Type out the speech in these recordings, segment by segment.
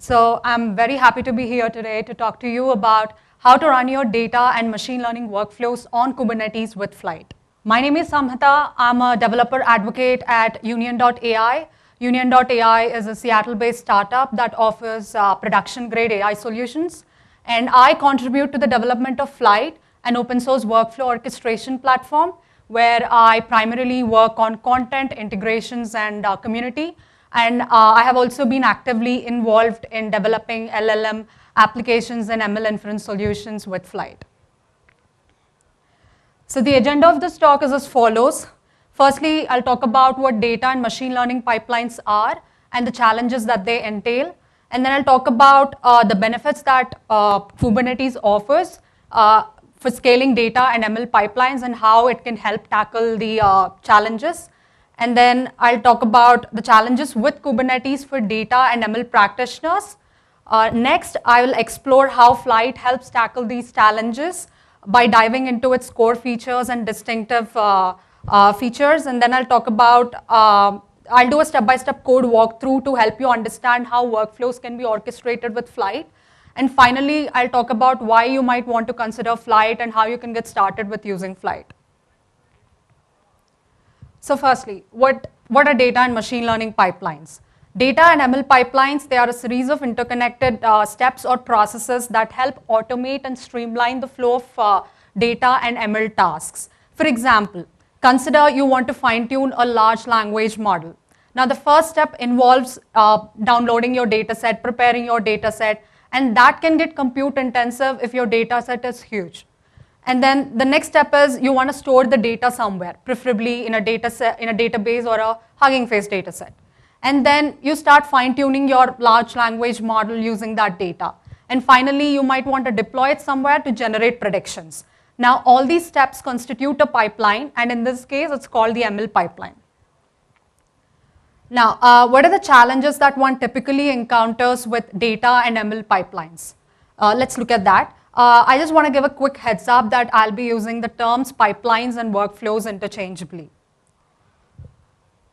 So I'm very happy to be here today to talk to you about how to run your data and machine learning workflows on Kubernetes with Flyte. My name is Samhita. I'm a developer advocate at Union.ai. Union.ai is a Seattle-based startup that offers production-grade AI solutions. And I contribute to the development of Flyte, an open-source workflow orchestration platform where I primarily work on content, integrations, and community. And I have also been actively involved in developing LLM applications and ML inference solutions with Flyte. So the agenda of this talk is as follows. Firstly, I'll talk about what data and machine learning pipelines are and the challenges that they entail. And then I'll talk about the benefits that Kubernetes offers for scaling data and ML pipelines and how it can help tackle the challenges. And then I'll talk about the challenges with Kubernetes for data and ML practitioners. Next, I will explore how Flyte helps tackle these challenges by diving into its core features and distinctive features. And then I'll talk about, I'll do a step-by-step code walkthrough to help you understand how workflows can be orchestrated with Flyte. And finally, I'll talk about why you might want to consider Flyte and how you can get started with using Flyte. So firstly, what are data and machine learning pipelines? Data and ML pipelines, they are a series of interconnected steps or processes that help automate and streamline the flow of data and ML tasks. For example, consider you want to fine-tune a large language model. Now the first step involves downloading your data set, preparing your data set, and that can get compute intensive if your data set is huge. And then the next step is you want to store the data somewhere, preferably in a database or a Hugging Face data set. And then you start fine-tuning your large language model using that data. And finally, you might want to deploy it somewhere to generate predictions. Now, all these steps constitute a pipeline, and in this case, it's called the ML pipeline. Now, what are the challenges that one typically encounters with data and ML pipelines? Let's look at that. I just want to give a quick heads up that I'll be using the terms pipelines and workflows interchangeably.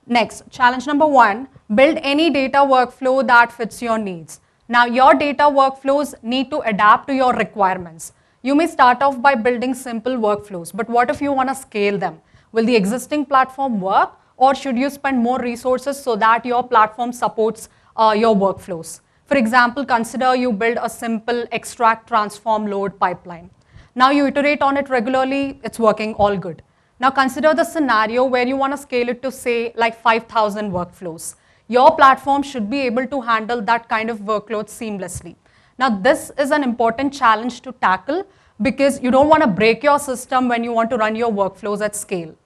Next, challenge number one, build any data workflow that fits your needs. Now, your data workflows need to adapt to your requirements. You may start off by building simple workflows, but what if you want to scale them? Will the existing platform work, or should you spend more resources so that your platform supports your workflows? For example, consider you build a simple extract, transform, load pipeline. Now you iterate on it regularly, it's working all good. Now consider the scenario where you want to scale it to say like 5,000 workflows. Your platform should be able to handle that kind of workload seamlessly. Now this is an important challenge to tackle because you don't want to break your system when you want to run your workflows at scale.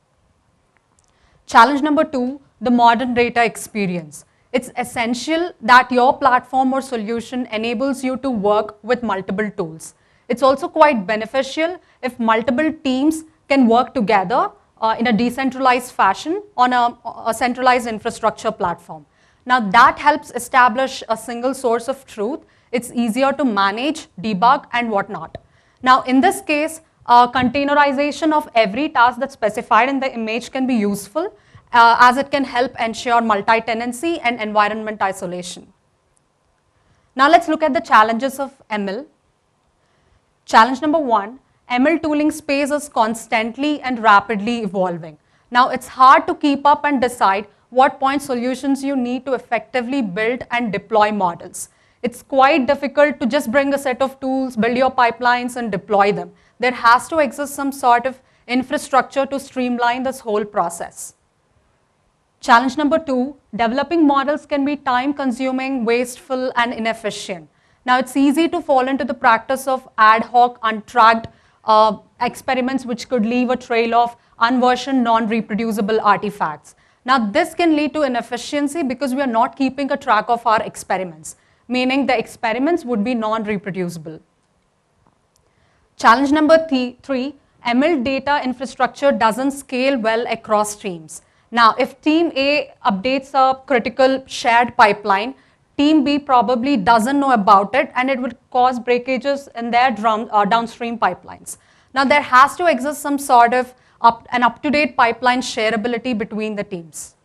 Challenge number two, the modern data experience. It's essential that your platform or solution enables you to work with multiple tools. It's also quite beneficial if multiple teams can work together in a decentralized fashion on a centralized infrastructure platform. Now that helps establish a single source of truth. It's easier to manage, debug, and whatnot. Now in this case, containerization of every task that's specified in the image can be useful as it can help ensure multi-tenancy and environment isolation. Now let's look at the challenges of ML. Challenge number one, ML tooling space is constantly and rapidly evolving. Now it's hard to keep up and decide what point solutions you need to effectively build and deploy models. It's quite difficult to just bring a set of tools, build your pipelines, and deploy them. There has to exist some sort of infrastructure to streamline this whole process. Challenge number two, developing models can be time-consuming, wasteful, and inefficient. Now, it's easy to fall into the practice of ad hoc, untracked experiments which could leave a trail of unversioned, non-reproducible artifacts. Now, this can lead to inefficiency because we are not keeping a track of our experiments, meaning the experiments would be non-reproducible. Challenge number three, ML data infrastructure doesn't scale well across teams. Now, if team A updates a critical shared pipeline, team B probably doesn't know about it and it would cause breakages in their downstream pipelines. Now, there has to exist some sort of an up-to-date pipeline shareability between the teams.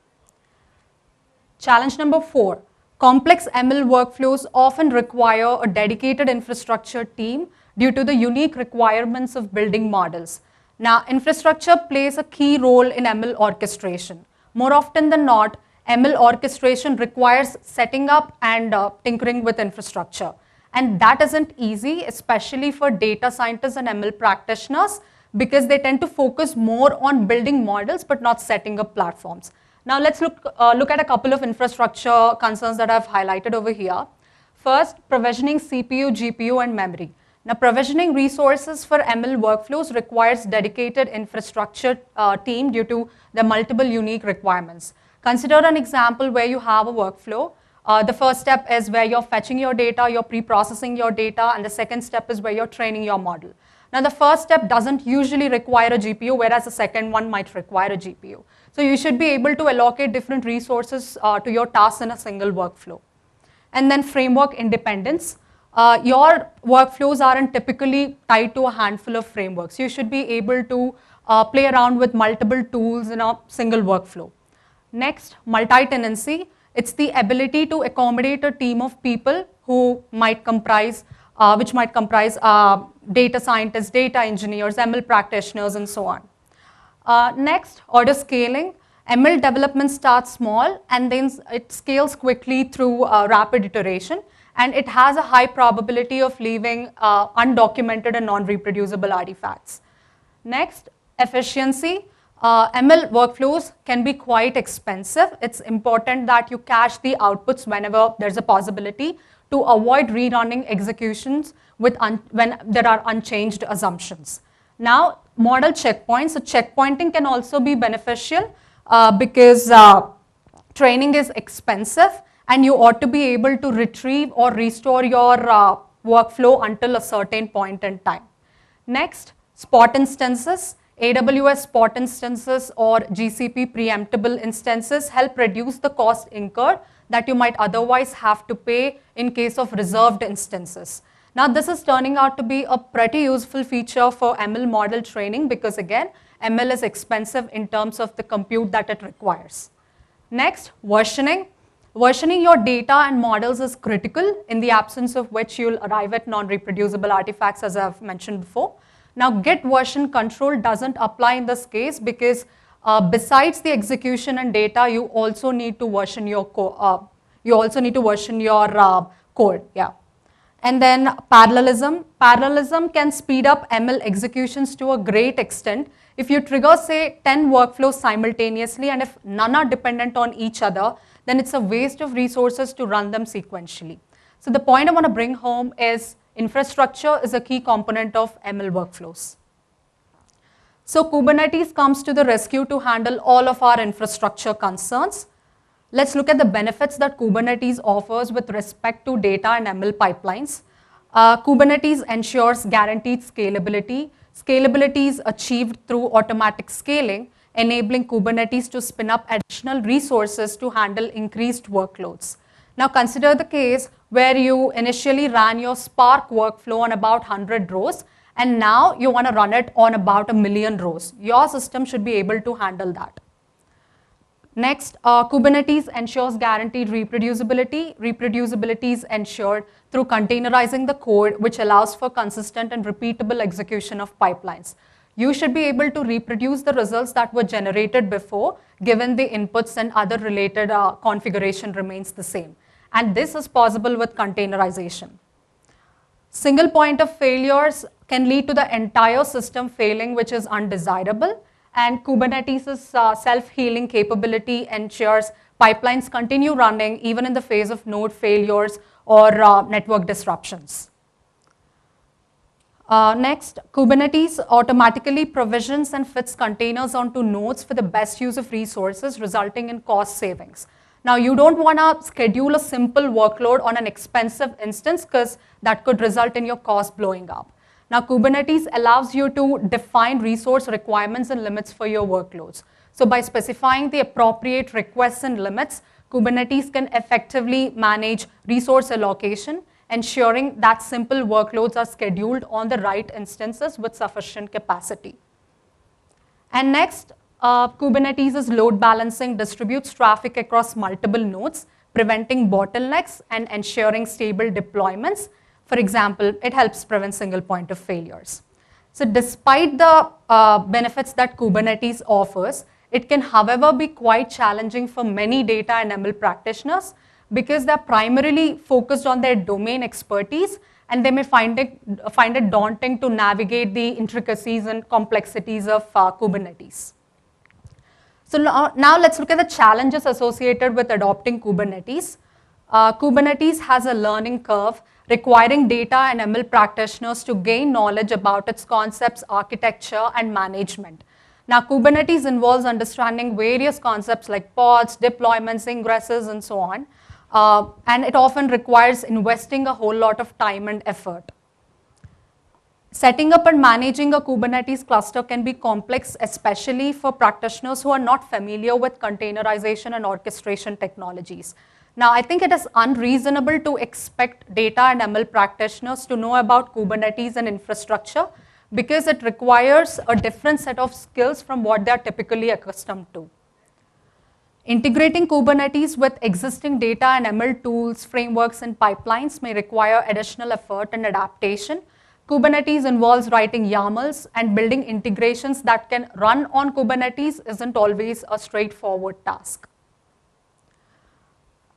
Challenge number 4, Complex ML workflows often require a dedicated infrastructure team due to the unique requirements of building models. Now, infrastructure plays a key role in ML orchestration. More often than not, ML orchestration requires setting up and tinkering with infrastructure. And that isn't easy, especially for data scientists and ML practitioners, because they tend to focus more on building models but not setting up platforms. Now let's look at a couple of infrastructure concerns that I've highlighted over here. First, provisioning CPU, GPU, and memory. Now, provisioning resources for ML workflows requires dedicated infrastructure team due to the multiple unique requirements. Consider an example where you have a workflow. The first step is where you're fetching your data, you're pre-processing your data, and the second step is where you're training your model. Now, the first step doesn't usually require a GPU, whereas the second one might require a GPU. So you should be able to allocate different resources to your tasks in a single workflow. And then framework independence. Your workflows aren't typically tied to a handful of frameworks. You should be able to play around with multiple tools in a single workflow. Next, multi-tenancy. It's the ability to accommodate a team of people who might comprise, data scientists, data engineers, ML practitioners, and so on. Next, order scaling. ML development starts small and then it scales quickly through rapid iteration, and it has a high probability of leaving undocumented and non-reproducible artifacts. Next, efficiency. ML workflows can be quite expensive. It's important that you cache the outputs whenever there's a possibility to avoid rerunning executions when there are unchanged assumptions. Now, model checkpoints. So checkpointing can also be beneficial because training is expensive and you ought to be able to retrieve or restore your workflow until a certain point in time. Next, spot instances. AWS spot instances or GCP preemptible instances help reduce the cost incurred that you might otherwise have to pay in case of reserved instances. Now, this is turning out to be a pretty useful feature for ML model training because, again, ML is expensive in terms of the compute that it requires. Next, versioning. Versioning your data and models is critical, in the absence of which you'll arrive at non-reproducible artifacts, as I've mentioned before. Now, Git version control doesn't apply in this case because besides the execution and data, you also need to version your code. Yeah. And then parallelism. Parallelism can speed up ML executions to a great extent. If you trigger, say, 10 workflows simultaneously, and if none are dependent on each other, then it's a waste of resources to run them sequentially. So the point I want to bring home is infrastructure is a key component of ML workflows. So Kubernetes comes to the rescue to handle all of our infrastructure concerns. Let's look at the benefits that Kubernetes offers with respect to data and ML pipelines. Kubernetes ensures guaranteed scalability. Scalability is achieved through automatic scaling, enabling Kubernetes to spin up additional resources to handle increased workloads. Now consider the case where you initially ran your Spark workflow on about 100 rows, and now you want to run it on about 1 million rows. Your system should be able to handle that. Next, Kubernetes ensures guaranteed reproducibility. Reproducibility is ensured through containerizing the code, which allows for consistent and repeatable execution of pipelines. You should be able to reproduce the results that were generated before, given the inputs and other related configuration remains the same. And this is possible with containerization. Single point of failures can lead to the entire system failing, which is undesirable. And Kubernetes' self-healing capability ensures pipelines continue running even in the face of node failures or network disruptions. Next, Kubernetes automatically provisions and fits containers onto nodes for the best use of resources, resulting in cost savings. Now, you don't want to schedule a simple workload on an expensive instance because that could result in your cost blowing up. Now, Kubernetes allows you to define resource requirements and limits for your workloads. So by specifying the appropriate requests and limits, Kubernetes can effectively manage resource allocation, ensuring that simple workloads are scheduled on the right instances with sufficient capacity. And next, Kubernetes' load balancing distributes traffic across multiple nodes, preventing bottlenecks and ensuring stable deployments. For example, it helps prevent single point of failures. So despite the benefits that Kubernetes offers, it can, however, be quite challenging for many data and ML practitioners because they're primarily focused on their domain expertise, and they may find it daunting to navigate the intricacies and complexities of Kubernetes. So now let's look at the challenges associated with adopting Kubernetes. Kubernetes has a learning curve requiring data and ML practitioners to gain knowledge about its concepts, architecture, and management. Now, Kubernetes involves understanding various concepts like pods, deployments, ingresses, and so on. And it often requires investing a whole lot of time and effort. Setting up and managing a Kubernetes cluster can be complex, especially for practitioners who are not familiar with containerization and orchestration technologies. Now, I think it is unreasonable to expect data and ML practitioners to know about Kubernetes and infrastructure because it requires a different set of skills from what they are typically accustomed to. Integrating Kubernetes with existing data and ML tools, frameworks, and pipelines may require additional effort and adaptation. Kubernetes involves writing YAMLs, and building integrations that can run on Kubernetes isn't always a straightforward task.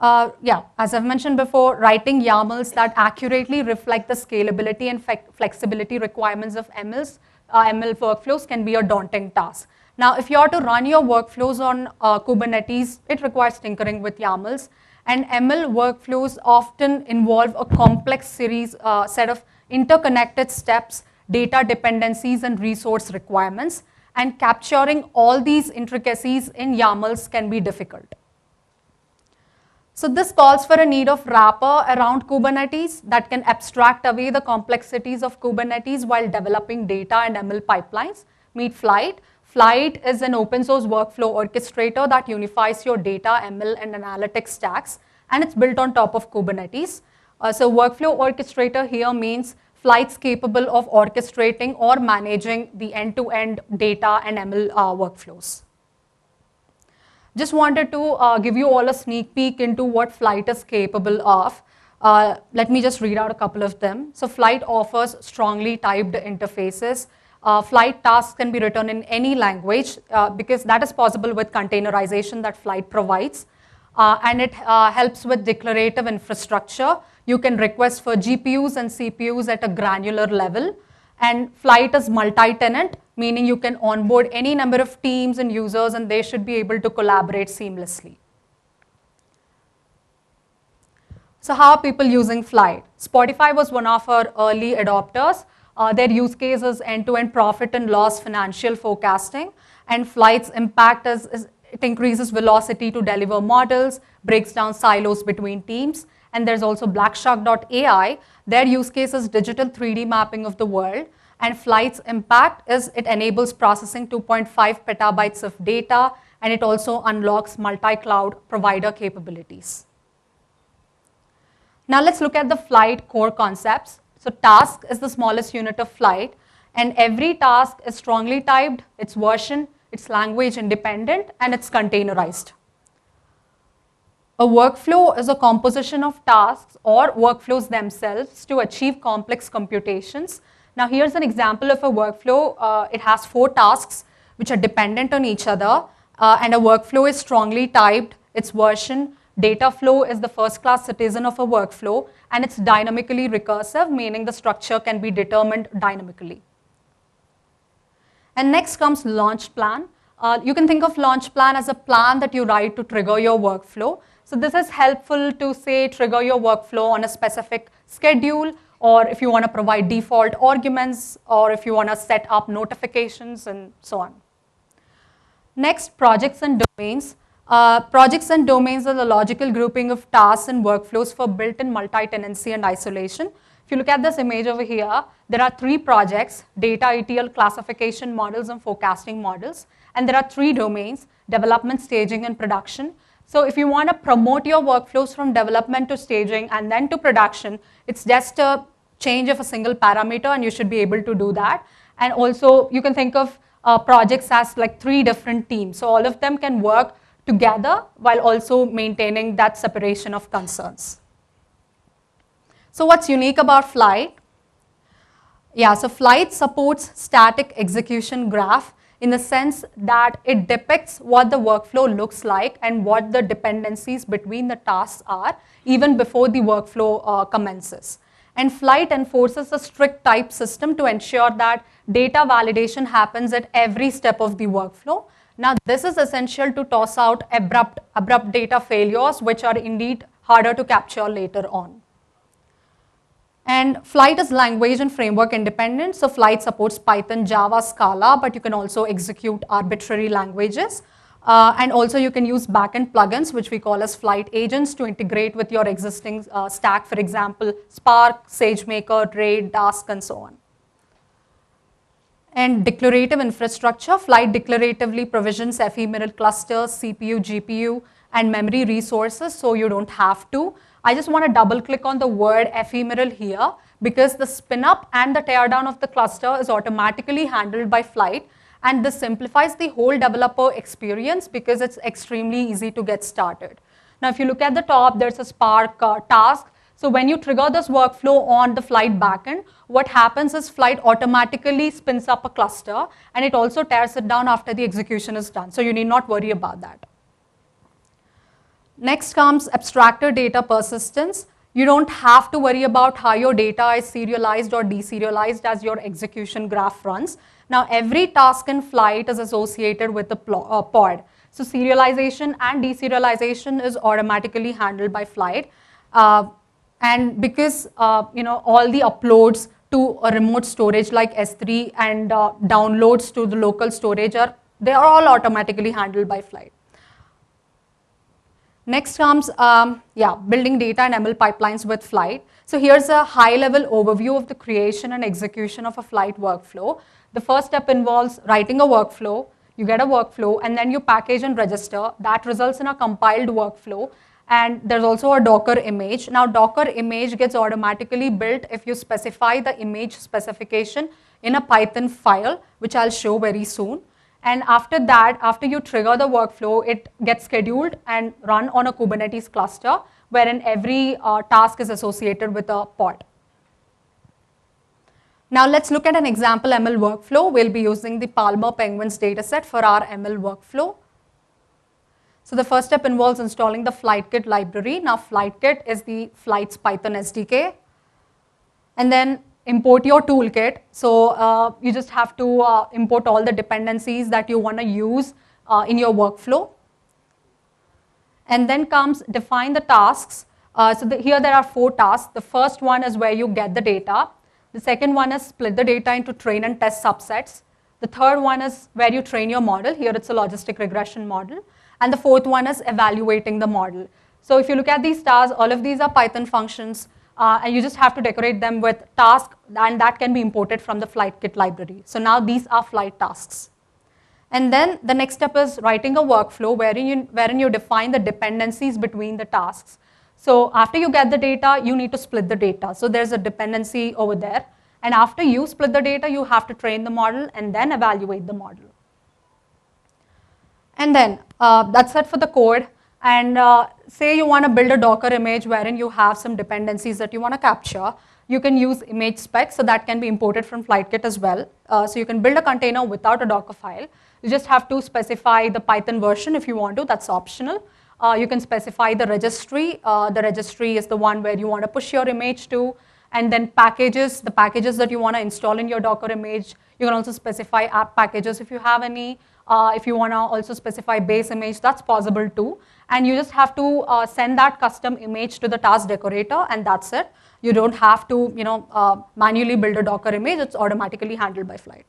As I've mentioned before, writing YAMLs that accurately reflect the scalability and flexibility requirements of ML workflows can be a daunting task. Now, if you are to run your workflows on Kubernetes, it requires tinkering with YAMLs, and ML workflows often involve a complex set of interconnected steps, data dependencies, and resource requirements, and capturing all these intricacies in YAMLs can be difficult. So this calls for a need of wrapper around Kubernetes that can abstract away the complexities of Kubernetes while developing data and ML pipelines. Meet Flyte. Flyte is an open source workflow orchestrator that unifies your data, ML, and analytics stacks, and it's built on top of Kubernetes. So workflow orchestrator here means Flyte's capable of orchestrating or managing the end-to-end data and ML workflows. Just wanted to give you all a sneak peek into what Flyte is capable of. Let me just read out a couple of them. So Flyte offers strongly typed interfaces. Flyte tasks can be written in any language because that is possible with containerization that Flyte provides. And it helps with declarative infrastructure. You can request for GPUs and CPUs at a granular level. And Flyte is multi-tenant, meaning you can onboard any number of teams and users, and they should be able to collaborate seamlessly. So how are people using Flyte? Spotify was one of our early adopters. Their use case is end-to-end profit and loss financial forecasting, and Flyte's impact is it increases velocity to deliver models, breaks down silos between teams, and there's also Blackshark.ai. Their use case is digital 3D mapping of the world, and Flyte's impact is it enables processing 2.5 petabytes of data, and it also unlocks multi-cloud provider capabilities. Now let's look at the Flyte core concepts. So task is the smallest unit of Flyte, and every task is strongly typed, its version, it's language independent, and it's containerized. A workflow is a composition of tasks or workflows themselves to achieve complex computations. Now here's an example of a workflow. It has 4 tasks which are dependent on each other, and a workflow is strongly typed, its version, data flow is the first-class citizen of a workflow, and it's dynamically recursive, meaning the structure can be determined dynamically. And next comes launch plan. You can think of launch plan as a plan that you write to trigger your workflow. So this is helpful to say trigger your workflow on a specific schedule, or if you want to provide default arguments, or if you want to set up notifications and so on. Next, projects and domains. Projects and domains are the logical grouping of tasks and workflows for built-in multi-tenancy and isolation. If you look at this image over here, there are 3 projects: data, ETL, classification models, and forecasting models. And there are 3 domains: development, staging, and production. So if you want to promote your workflows from development to staging and then to production, it's just a change of a single parameter, and you should be able to do that. And also, you can think of projects as like 3 different teams. So all of them can work together while also maintaining that separation of concerns. So what's unique about Flyte? Yeah, so Flyte supports static execution graph in the sense that it depicts what the workflow looks like and what the dependencies between the tasks are even before the workflow commences. And Flyte enforces a strict type system to ensure that data validation happens at every step of the workflow. Now, this is essential to toss out abrupt data failures, which are indeed harder to capture later on. And Flyte is language and framework independent. So Flyte supports Python, Java, Scala, but you can also execute arbitrary languages. And also you can use backend plugins, which we call as Flyte agents, to integrate with your existing stack, for example, Spark, SageMaker, RAID, Dask, and so on. And declarative infrastructure, Flyte declaratively provisions ephemeral clusters, CPU, GPU, and memory resources, so you don't have to. I just want to double click on the word ephemeral here because the spin up and the teardown of the cluster is automatically handled by Flyte, and this simplifies the whole developer experience because it's extremely easy to get started. Now, if you look at the top, there's a Spark task. So when you trigger this workflow on the Flyte backend, what happens is Flyte automatically spins up a cluster, and it also tears it down after the execution is done. So you need not worry about that. Next comes abstracted data persistence. You don't have to worry about how your data is serialized or deserialized as your execution graph runs. Now, every task in Flyte is associated with a pod. So serialization and deserialization is automatically handled by Flyte. And because all the uploads to a remote storage like S3 and downloads to the local storage they are all automatically handled by Flyte. Next comes building data and ML pipelines with Flyte. So here's a high-level overview of the creation and execution of a Flyte workflow. The first step involves writing a workflow. You get a workflow, and then you package and register. That results in a compiled workflow. And there's also a Docker image. Now, Docker image gets automatically built if you specify the image specification in a Python file, which I'll show very soon. And after that, after you trigger the workflow, it gets scheduled and run on a Kubernetes cluster, wherein every task is associated with a pod. Now let's look at an example ML workflow. We'll be using the Palmer Penguins dataset for our ML workflow. So the first step involves installing the FlyteKit library. Now FlyteKit is the Flyte's Python SDK. And then import your toolkit. So you just have to import all the dependencies that you want to use in your workflow. And then comes define the tasks. Here there are 4 tasks. The first one is where you get the data. The second one is split the data into train and test subsets. The third one is where you train your model. Here it's a logistic regression model. And the fourth one is evaluating the model. So if you look at these tasks, all of these are Python functions. And you just have to decorate them with tasks, and that can be imported from the FlyteKit library. So now these are Flyte tasks. And then the next step is writing a workflow wherein you define the dependencies between the tasks. So after you get the data, you need to split the data. So there's a dependency over there. And after you split the data, you have to train the model and then evaluate the model. And then that's it for the code. And say you want to build a Docker image wherein you have some dependencies that you want to capture. You can use image specs, so that can be imported from FlyteKit as well. So you can build a container without a Docker file. You just have to specify the Python version if you want to, that's optional. You can specify the registry. The registry is the one where you want to push your image to. And then packages, the packages that you want to install in your Docker image. You can also specify app packages if you have any. If you want to also specify base image, that's possible too. And you just have to send that custom image to the task decorator, and that's it. You don't have to manually build a Docker image. It's automatically handled by Flyte.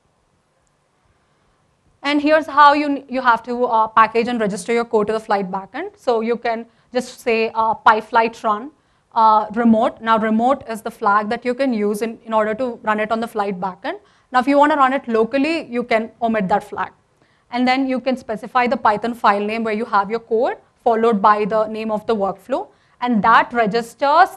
And here's how you have to package and register your code to the Flyte backend. So you can just say pyflyte run remote. Now remote is the flag that you can use in order to run it on the Flyte backend. Now if you want to run it locally, you can omit that flag. And then you can specify the Python file name where you have your code, followed by the name of the workflow. And that registers,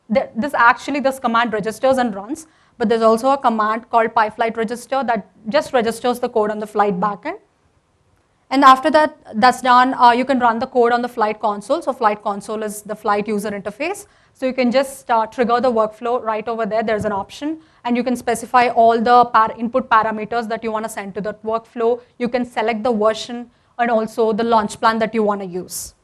this command registers and runs. But there's also a command called pyflyte register that just registers the code on the Flyte backend. And after that's done, you can run the code on the Flyte console. So Flyte console is the Flyte user interface. So you can just trigger the workflow right over there. There's an option, and you can specify all the input parameters that you want to send to that workflow. You can select the version and also the launch plan that you want to use.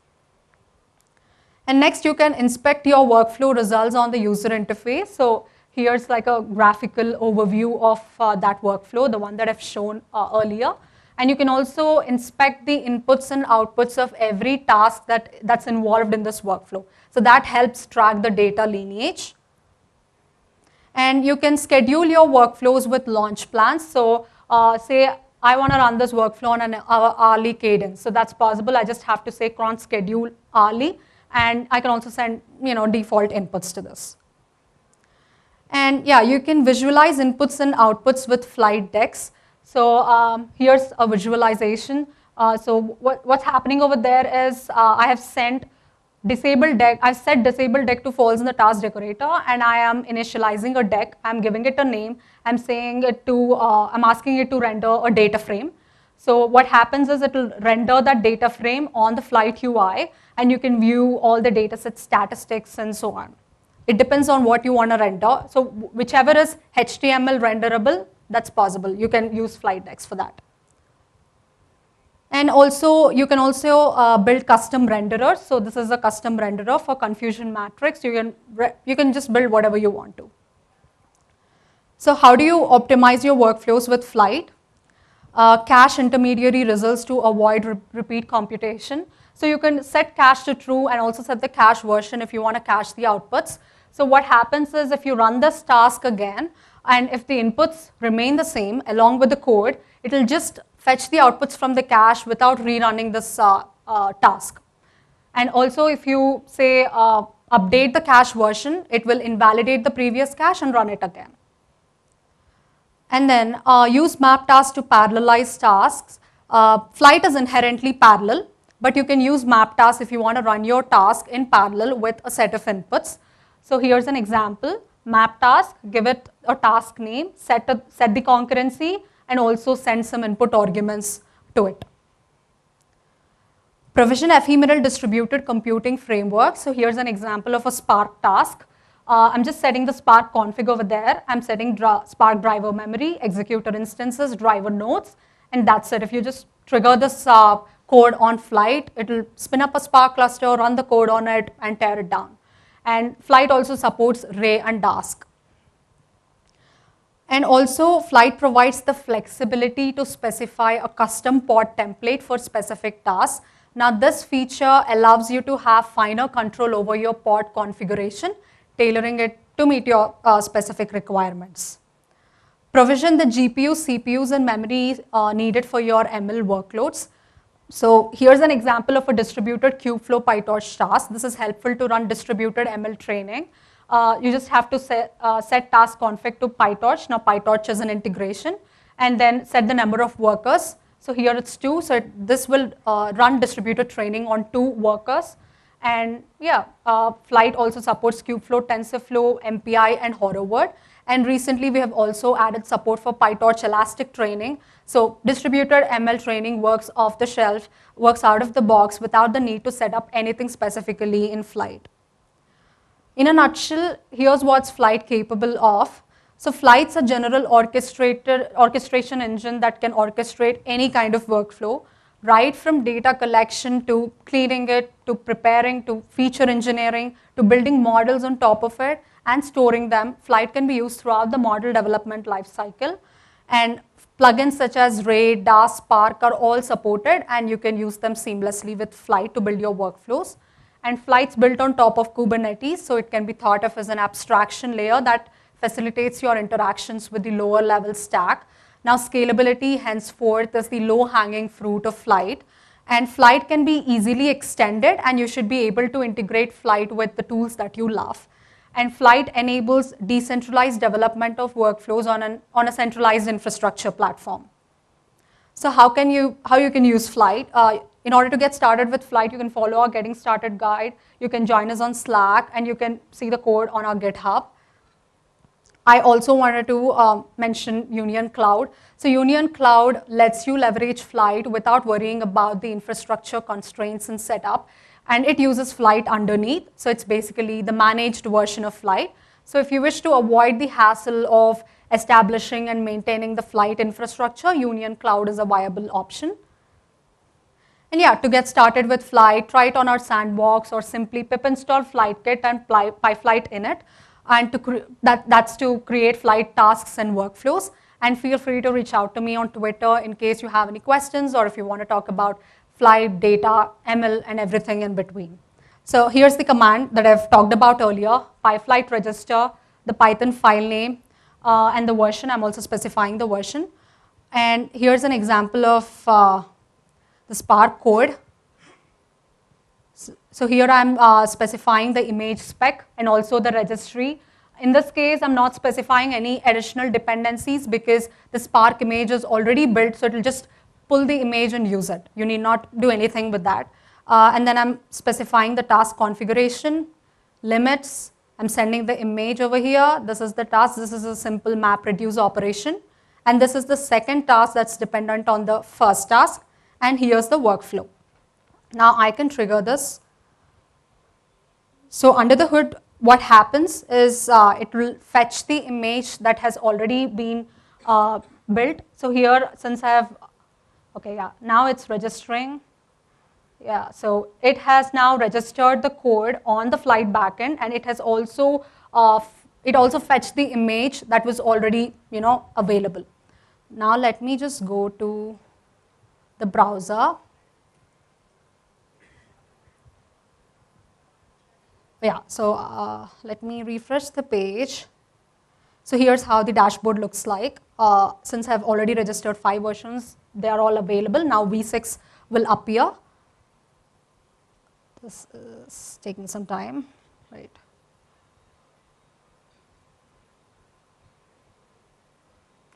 And next, you can inspect your workflow results on the user interface. So here's like a graphical overview of that workflow, the one that I've shown earlier. And you can also inspect the inputs and outputs of every task that's involved in this workflow. So that helps track the data lineage. And you can schedule your workflows with launch plans. So say I want to run this workflow on an hourly cadence. So that's possible. I just have to say cron schedule hourly. And I can also send default inputs to this. And yeah, you can visualize inputs and outputs with Flyte decks. So here's a visualization. So what's happening over there is I have sent disabled deck. I've set disabled deck to false in the task decorator, and I am initializing a deck. I'm giving it a name. I'm saying it to. I'm asking it to render a data frame. So what happens is it will render that data frame on the Flyte UI, and you can view all the dataset statistics and so on. It depends on what you want to render. So whichever is HTML renderable, that's possible. You can use Flyte decks for that. And also, you can also build custom renderers. So this is a custom renderer for confusion matrix. You can just build whatever you want to. So how do you optimize your workflows with Flyte? Cache intermediary results to avoid repeat computation. So you can set cache to true and also set the cache version if you want to cache the outputs. So what happens is if you run this task again, and if the inputs remain the same along with the code, it will just fetch the outputs from the cache without rerunning this task. And also if you say update the cache version, it will invalidate the previous cache and run it again. And then use map tasks to parallelize tasks. Flyte is inherently parallel, but you can use map tasks if you want to run your task in parallel with a set of inputs. So here's an example. Map task, give it a task name, set the concurrency, and also send some input arguments to it. Provision ephemeral distributed computing framework. So here's an example of a Spark task. I'm just setting the Spark config over there. I'm setting Spark driver memory, executor instances, driver nodes, and that's it. If you just trigger this code on Flyte, it will spin up a Spark cluster, run the code on it, and tear it down. And Flyte also supports Ray and Dask. And also, Flyte provides the flexibility to specify a custom pod template for specific tasks. Now, this feature allows you to have finer control over your pod configuration, tailoring it to meet your specific requirements. Provision the GPUs, CPUs, and memory needed for your ML workloads. So here's an example of a distributed Kubeflow PyTorch task. This is helpful to run distributed ML training. You just have to set task config to PyTorch. Now PyTorch is an integration, and then set the number of workers. So here it's 2. So this will run distributed training on 2 workers. And yeah, Flyte also supports Kubeflow, TensorFlow, MPI, and Horrorword. And recently we have also added support for PyTorch Elastic training. So distributed ML training works off the shelf, works out of the box without the need to set up anything specifically in Flyte. In a nutshell, here's what's Flyte capable of. So Flyte's a general orchestration engine that can orchestrate any kind of workflow, right from data collection to cleaning it, to preparing, to feature engineering, to building models on top of it and storing them. Flyte can be used throughout the model development lifecycle. And plugins such as Ray, Dask, Spark are all supported, and you can use them seamlessly with Flyte to build your workflows. And Flyte's built on top of Kubernetes, so it can be thought of as an abstraction layer that facilitates your interactions with the lower level stack. Now scalability henceforth is the low-hanging fruit of Flyte, and Flyte can be easily extended, and you should be able to integrate Flyte with the tools that you love. And Flyte enables decentralized development of workflows on a centralized infrastructure platform. So how you can use Flyte? In order to get started with Flyte, you can follow our Getting Started guide. You can join us on Slack, and you can see the code on our GitHub. I also wanted to mention Union Cloud. So Union Cloud lets you leverage Flyte without worrying about the infrastructure constraints and setup. And it uses Flyte underneath. So it's basically the managed version of Flyte. So if you wish to avoid the hassle of establishing and maintaining the Flyte infrastructure, Union Cloud is a viable option. And yeah, to get started with Flyte, try it on our sandbox or simply pip install FlyteKit and PyFlyte init. And that's to create Flyte tasks and workflows. And feel free to reach out to me on Twitter in case you have any questions or if you want to talk about Flyte, data, ML, and everything in between. So here's the command that I've talked about earlier, PyFlyte register, the Python file name, and the version. I'm also specifying the version. And here's an example of the Spark code. So here I'm specifying the image spec and also the registry. In this case, I'm not specifying any additional dependencies because the Spark image is already built, so it'll just pull the image and use it. You need not do anything with that. And then I'm specifying the task configuration, limits. I'm sending the image over here. This is the task. This is a simple map reduce operation. And this is the second task that's dependent on the first task. And here's the workflow. Now I can trigger this. So under the hood, what happens is it will fetch the image that has already been built. So here, since I have, okay, yeah, now it's registering. Yeah, so it has now registered the code on the Flyte backend, and it has also fetched the image that was already, available. Now let me just go to the browser. Yeah, so let me refresh the page. So here's how the dashboard looks like. Since I've already registered 5 versions, they are all available. Now V6 will appear. This is taking some time, right?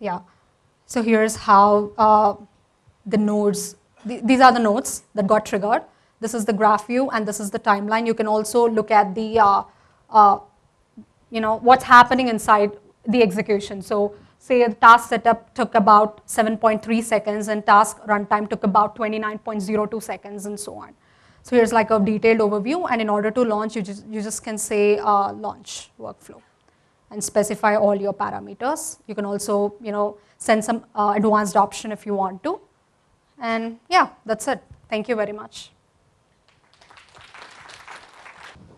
Yeah, so here's how the nodes, these are the nodes that got triggered. This is the graph view and this is the timeline. You can also look at the, what's happening inside the execution. So say the task setup took about 7.3 seconds and task runtime took about 29.02 seconds and so on. So here's like a detailed overview, and in order to launch, you just can say launch workflow and specify all your parameters. You can also, send some advanced option if you want to. And yeah, that's it. Thank you very much.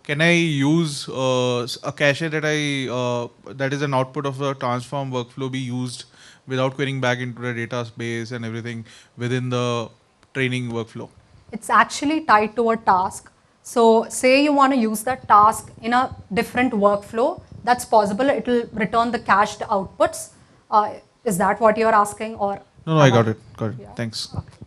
Can I use a cache that is an output of the transform workflow be used without querying back into the database and everything within the training workflow? It's actually tied to a task. So say you want to use that task in a different workflow, that's possible. It will return the cached outputs. Is that what you're asking? Or no, I got it. Yeah. Thanks. Okay.